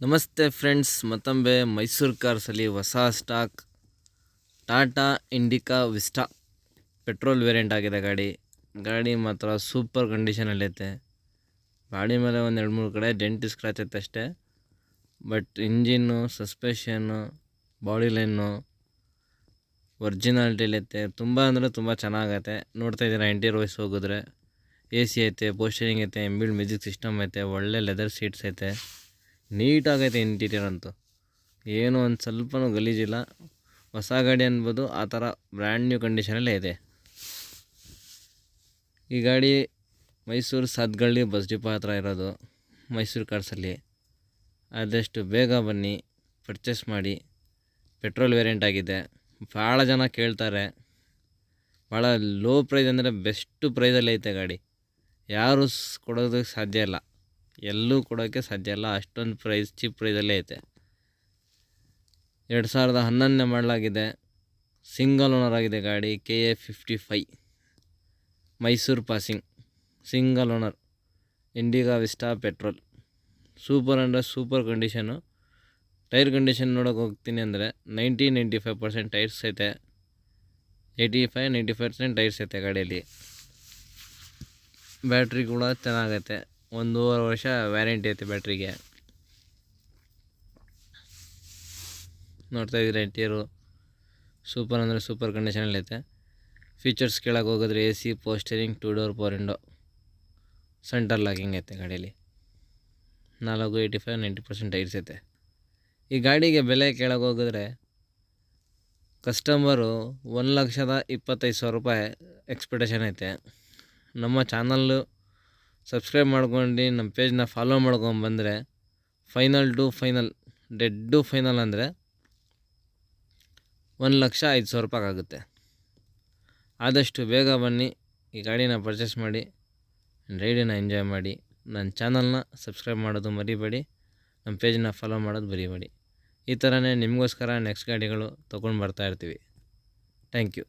ನಮಸ್ತೆ ಫ್ರೆಂಡ್ಸ್, ಮತ್ತೊಮ್ಮೆ ಮೈಸೂರು ಕಾರ್ಸಲ್ಲಿ ಹೊಸ stock Tata Indica Vista petrol variant ಆಗಿದೆ. ಗಾಡಿ ಮಾತ್ರ ಸೂಪರ್ ಕಂಡೀಷನಲ್ಲೈತೆ. ಗಾಡಿ ಮೇಲೆ ಒಂದು 2-3 ಕಡೆ ಡೆಂಟ್ ಸ್ಕ್ರಾಚ್ ಐತೆ ಅಷ್ಟೇ. But engine, suspension, body line ಒರಿಜಿನಾಲಿಟಿಲೈತೆ. ತುಂಬ ಅಂದರೆ ತುಂಬ ಚೆನ್ನಾಗೈತೆ. ನೋಡ್ತಾ ಇದ್ದೀರಾ, ಇಂಟೀರಿಯರ್ ವೈಸ್ ಹೋಗಿದ್ರೆ AC ಐತೆ, ಪೋಸ್ಟರಿಂಗ್ ಐತೆ, ಎಂಬಿಲ್ಡ್ ಮ್ಯೂಸಿಕ್ ಸಿಸ್ಟಮ್ ಐತೆ, ಒಳ್ಳೆ ಲೆದರ್ ಸೀಟ್ಸ್ ಐತೆ. ನೀಟಾಗೈತೆ ಇಂಟೀರಿಯರ್ ಅಂತೂ, ಏನೂ ಒಂದು ಸ್ವಲ್ಪನೂ ಗಲೀಜಿಲ್ಲ. ಹೊಸ ಗಾಡಿ ಅನ್ಬೋದು, ಆ ಥರ ಬ್ರ್ಯಾಂಡ್ ನ್ಯೂ ಕಂಡೀಷನಲ್ಲೇ ಇದೆ. ಈ ಗಾಡಿ ಮೈಸೂರು ಸಾತ್ಗಳ್ಳಿ ಬಸ್ ಡಿಪೋ ಹತ್ರ ಇರೋದು, ಮೈಸೂರು ಕಾರ್ಸಲ್ಲಿ. ಆದಷ್ಟು ಬೇಗ ಬನ್ನಿ, ಪರ್ಚೇಸ್ ಮಾಡಿ. ಪೆಟ್ರೋಲ್ ವೇರಿಯಂಟ್ ಆಗಿದೆ. ಭಾಳ ಜನ ಕೇಳ್ತಾರೆ. ಭಾಳ ಲೋ ಪ್ರೈಸ್ ಅಂದರೆ ಬೆಸ್ಟ್ ಪ್ರೈಸಲ್ಲಿ ಐತೆ ಗಾಡಿ. ಯಾರು ಕೊಡೋದಕ್ಕೆ ಸಾಧ್ಯ ಇಲ್ಲ, ಎಲ್ಲೂ ಕೊಡೋಕ್ಕೆ ಸಾಧ್ಯ ಇಲ್ಲ. ಅಷ್ಟೊಂದು ಪ್ರೈಸ್, ಚೀಪ್ ಪ್ರೈಸಲ್ಲೇ ಐತೆ. 2011 ಮಾಡಲಾಗಿದೆ. ಸಿಂಗಲ್ ಓನರ್ ಆಗಿದೆ ಗಾಡಿ. KA 55 Mysuru passing, single owner, Indica Vista petrol. Super ಅಂದರೆ ಸೂಪರ್ ಕಂಡೀಷನು. ಟೈರ್ ಕಂಡೀಷನ್ ನೋಡೋಕೆ ಹೋಗ್ತೀನಿ ಅಂದರೆ 90-95% ಟೈರ್ಸ್ ಐತೆ. 85-90% ಟೈರ್ಸ್ ಐತೆ ಗಾಡಿಯಲ್ಲಿ. ಬ್ಯಾಟ್ರಿ ಕೂಡ ಚೆನ್ನಾಗೈತೆ. 1.5 ವರ್ಷ ವ್ಯಾರಂಟಿ ಐತೆ ಬ್ಯಾಟ್ರಿಗೆ. ನೋಡ್ತಾ ಇದ್ದೀರಾ, ಇಂಟೀರಿಯರು ಸೂಪರ್ ಅಂದರೆ ಸೂಪರ್ ಕಂಡೀಷನಲ್ಲೈತೆ. ಫೀಚರ್ಸ್ ಕೇಳಕ್ಕೆ ಹೋಗಿದ್ರೆ AC, ಪೋಸ್ಟರಿಂಗ್, 2 door power window, centre locking ಐತೆ ಗಾಡೀಲಿ. 85-90% ಟೈರ್ಸ್ ಐತೆ. ಈ ಗಾಡಿಗೆ ಬೆಲೆ ಕೇಳಕ್ಕೆ ಹೋಗಿದ್ರೆ ಕಸ್ಟಮರು 1,25,000 ರೂಪಾಯಿ ಎಕ್ಸ್ಪೆಕ್ಟೇಷನ್ ಐತೆ. ನಮ್ಮ ಚಾನಲ್ಲು ಸಬ್ಸ್ಕ್ರೈಬ್ ಮಾಡ್ಕೊಂಡು ನಮ್ಮ ಪೇಜ್ನ ಫಾಲೋ ಮಾಡ್ಕೊಂಬಂದರೆ ಡೆಡ್ಡು ಫೈನಲ್ ಅಂದರೆ 1,05,000 ರೂಪಾಯಿ ಆಗುತ್ತೆ. ಆದಷ್ಟು ಬೇಗ ಬನ್ನಿ, ಈ ಗಾಡಿನ ಪರ್ಚೇಸ್ ಮಾಡಿ, ರೈಡನ್ನು ಎಂಜಾಯ್ ಮಾಡಿ. ನನ್ನ ಚಾನಲ್ನ ಸಬ್ಸ್ಕ್ರೈಬ್ ಮಾಡೋದು ಮರಿಬೇಡಿ, ನಮ್ಮ ಪೇಜ್ನ ಫಾಲೋ ಮಾಡೋದು ಮರಿಬೇಡಿ. ಈ ಥರನೇ ನಿಮಗೋಸ್ಕರ ನೆಕ್ಸ್ಟ್ ಗಾಡಿಗಳು ತೊಗೊಂಡು ಬರ್ತಾಯಿರ್ತೀವಿ. Thank you.